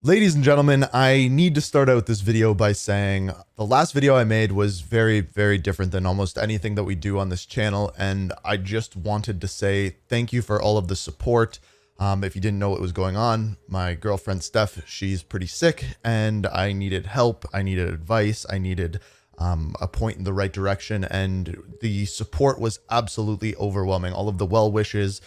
Ladies and gentlemen, I need to start out this video by saying the last video I made was very, very different than almost anything that we do on this channel, and I just wanted to say thank you for all of the support. If you didn't know what was going on, my girlfriend Steph, she's pretty sick, and I needed help, I needed advice, I needed a point in the right direction, and the support was absolutely overwhelming. All of the well wishes,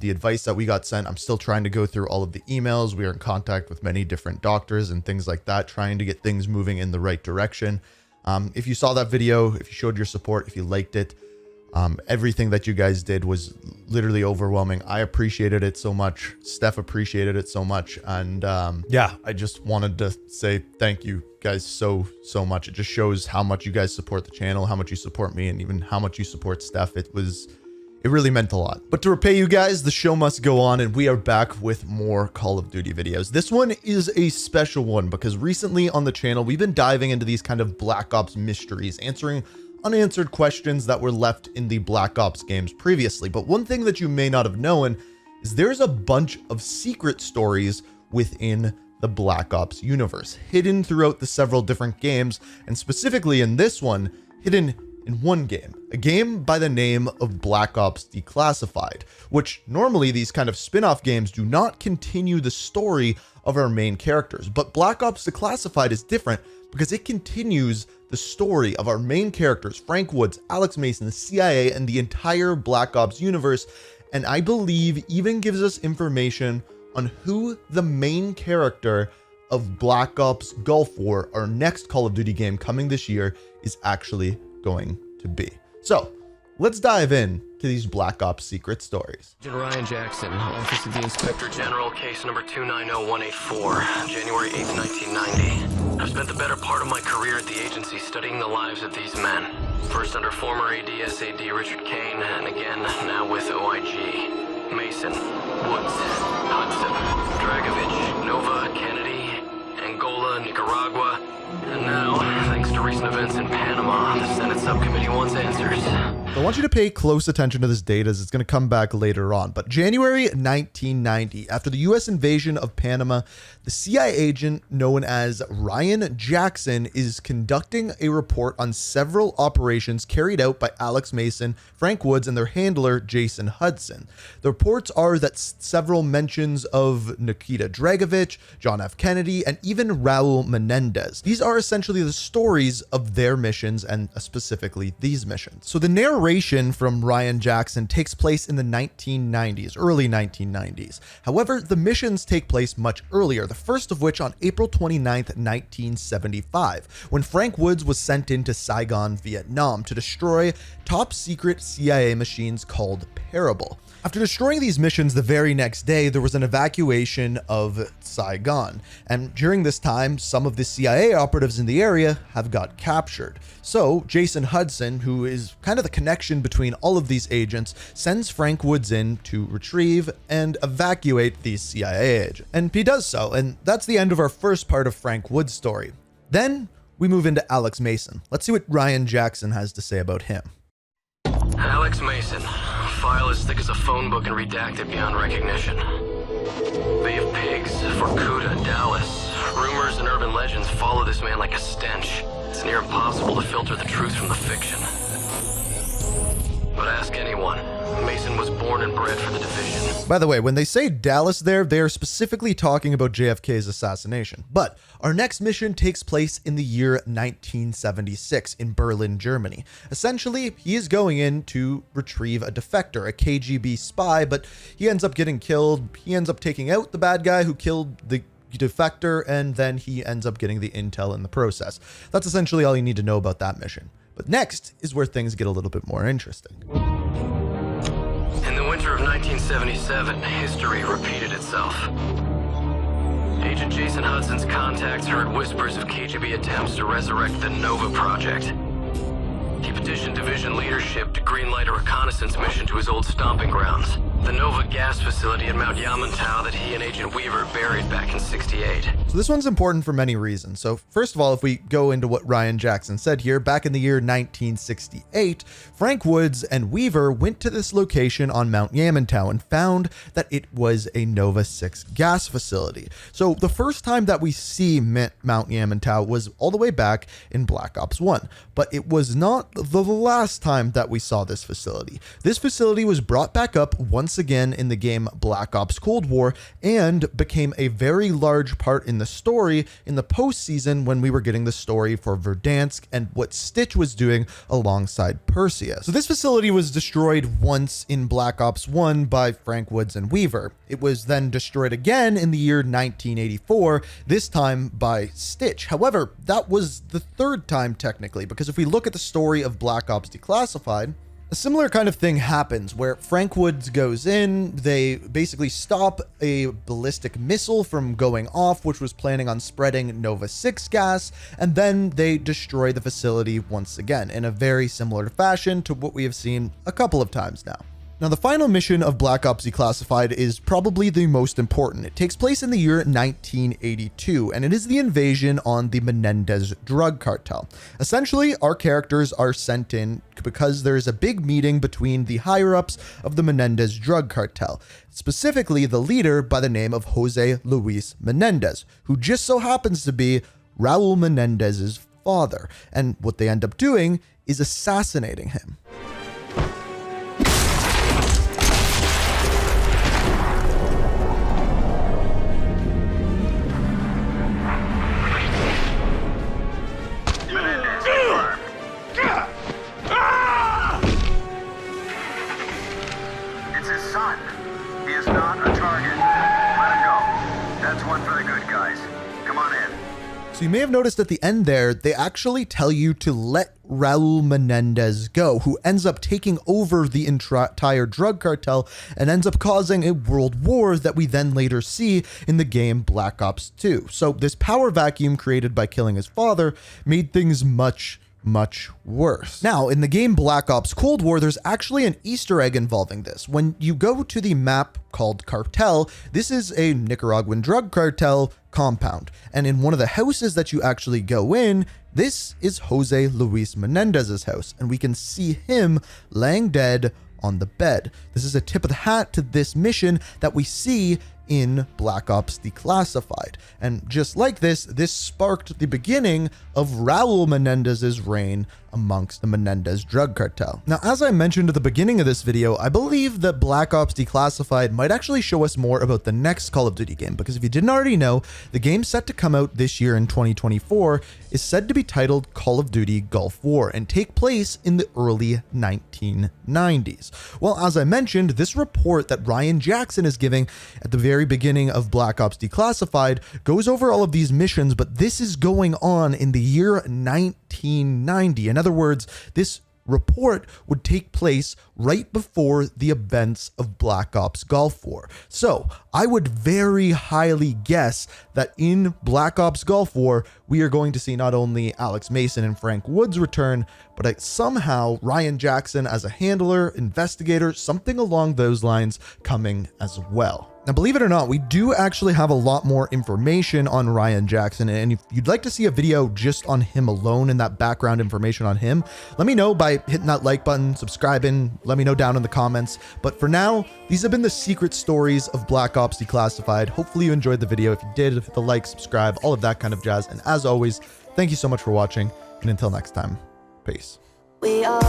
the advice that we got sent. I'm still trying to go through all of the emails. We are in contact with many different doctors and things like that, trying to get things moving in the right direction. If you saw that video, if you showed your support, if you liked it, everything that you guys did was literally overwhelming. I appreciated it so much. Steph appreciated it so much. And yeah, I just wanted to say thank you guys so much. It just shows how much you guys support the channel, how much you support me, and even how much you support Steph. It really meant a lot. But to repay you guys, the show must go on, and we are back with more Call of Duty videos. This one is a special one because recently on the channel, we've been diving into these kind of Black Ops mysteries, answering unanswered questions that were left in the Black Ops games previously. But one thing that you may not have known is there's a bunch of secret stories within the Black Ops universe, hidden throughout the several different games, and specifically in this one, hidden in one game, a game by the name of Black Ops Declassified, which normally these kind of spin-off games do not continue the story of our main characters. But Black Ops Declassified is different because it continues the story of our main characters, Frank Woods, Alex Mason, the CIA, and the entire Black Ops universe, and I believe even gives us information on who the main character of Black Ops Gulf War, our next Call of Duty game coming this year, is actually going to be. So let's dive in to these Black Ops secret stories. Agent Ryan Jackson, Office of the Inspector General, case number 290184, January 8th, 1990. I've spent the better part of my career at the agency studying the lives of these men. First under former AD/SAD Richard Kane, and again now with OIG. Mason, Woods, Hudson, Dragovich, Nova, Kennedy, Angola, Nicaragua, and now, thanks to recent events in Panama, the Senate subcommittee wants answers. I want you to pay close attention to this date as it's going to come back later on. But January 1990, after the US invasion of Panama, the CIA agent known as Ryan Jackson is conducting a report on several operations carried out by Alex Mason, Frank Woods, and their handler, Jason Hudson. The reports are that several mentions of Nikita Dragovich, John F. Kennedy, and even Raul Menendez. These are essentially the stories of their missions, and specifically these missions. So the narration from Ryan Jackson takes place in the 1990s, early 1990s. However, the missions take place much earlier, the first of which on April 29th, 1975, when Frank Woods was sent into Saigon, Vietnam to destroy top secret CIA machines called Parable. After destroying these missions the very next day, there was an evacuation of Saigon, and during this time, some of the CIA operatives in the area have got captured. So Jason Hudson, who is kind of the connection between all of these agents, sends Frank Woods in to retrieve and evacuate these CIA agents. And he does so, and that's the end of our first part of Frank Woods' story. Then we move into Alex Mason. Let's see what Ryan Jackson has to say about him. Alex Mason, file as thick as a phone book and redacted beyond recognition. Bay of Pigs, Vorkuta, Dallas. Rumors and urban legends follow this man like a stench. It's near impossible to filter the truth from the fiction. But ask anyone, Mason was born and bred for the division. By the way, when they say Dallas there, they are specifically talking about JFK's assassination. But our next mission takes place in the year 1976 in Berlin, Germany. Essentially, he is going in to retrieve a defector, a KGB spy, but he ends up getting killed. He ends up taking out the bad guy who killed the defector, and then he ends up getting the intel in the process. That's essentially all you need to know about that mission. But next is where things get a little bit more interesting. In the winter of 1977, history repeated itself. Agent Jason Hudson's contacts heard whispers of KGB attempts to resurrect the Nova Project. He petitioned division leadership to greenlight a reconnaissance mission to his old stomping grounds, the Nova gas facility at Mount Yamantau that he and Agent Weaver buried back in '68. So this one's important for many reasons. So first of all, if we go into what Ryan Jackson said here, back in the year 1968, Frank Woods and Weaver went to this location on Mount Yamantau and found that it was a Nova 6 gas facility. So the first time that we see Mount Yamantau was all the way back in Black Ops 1, but it was not the last time that we saw this facility. This facility was brought back up once again in the game Black Ops Cold War and became a very large part in the story in the postseason when we were getting the story for Verdansk and what Stitch was doing alongside Perseus. So this facility was destroyed once in Black Ops 1 by Frank Woods and Weaver. It was then destroyed again in the year 1984, this time by Stitch. However, that was the third time technically, because if we look at the story of Black Ops Declassified, a similar kind of thing happens where Frank Woods goes in, they basically stop a ballistic missile from going off, which was planning on spreading Nova 6 gas, and then they destroy the facility once again in a very similar fashion to what we have seen a couple of times now. Now, the final mission of Black Ops Declassified is probably the most important. It takes place in the year 1982, and it is the invasion on the Menendez drug cartel. Essentially, our characters are sent in because there is a big meeting between the higher-ups of the Menendez drug cartel, specifically the leader by the name of Jose Luis Menendez, who just so happens to be Raul Menendez's father. And what they end up doing is assassinating him. So you may have noticed at the end there, they actually tell you to let Raul Menendez go, who ends up taking over the entire drug cartel and ends up causing a world war that we then later see in the game Black Ops 2. So this power vacuum created by killing his father made things much worse. Now, in the game Black Ops Cold War, there's actually an Easter egg involving this. When you go to the map called Cartel, this is a Nicaraguan drug cartel compound. And in one of the houses that you actually go in, this is Jose Luis Menendez's house. And we can see him laying dead on the bed. This is a tip of the hat to this mission that we see in Black Ops Declassified. And just like this sparked the beginning of Raul Menendez's reign amongst the Menendez drug cartel. Now, as I mentioned at the beginning of this video, I believe that Black Ops Declassified might actually show us more about the next Call of Duty game, because if you didn't already know, the game set to come out this year in 2024 is said to be titled Call of Duty Gulf War and take place in the early 1990s. Well, as I mentioned, this report that Ryan Jackson is giving at the very beginning of Black Ops Declassified goes over all of these missions, but this is going on in the year 1990. In other words, this report would take place right before the events of Black Ops Gulf War. So I would very highly guess that in Black Ops Gulf War, we are going to see not only Alex Mason and Frank Woods return, but somehow Ryan Jackson as a handler, investigator, something along those lines coming as well. Now, believe it or not, we do actually have a lot more information on Ryan Jackson, and if you'd like to see a video just on him alone and that background information on him, let me know by hitting that like button, subscribing, let me know down in the comments. But for now, these have been the secret stories of Black Ops Declassified. Hopefully you enjoyed the video. If you did, hit the like, subscribe, all of that kind of jazz. And as always, thank you so much for watching, and until next time, peace. We are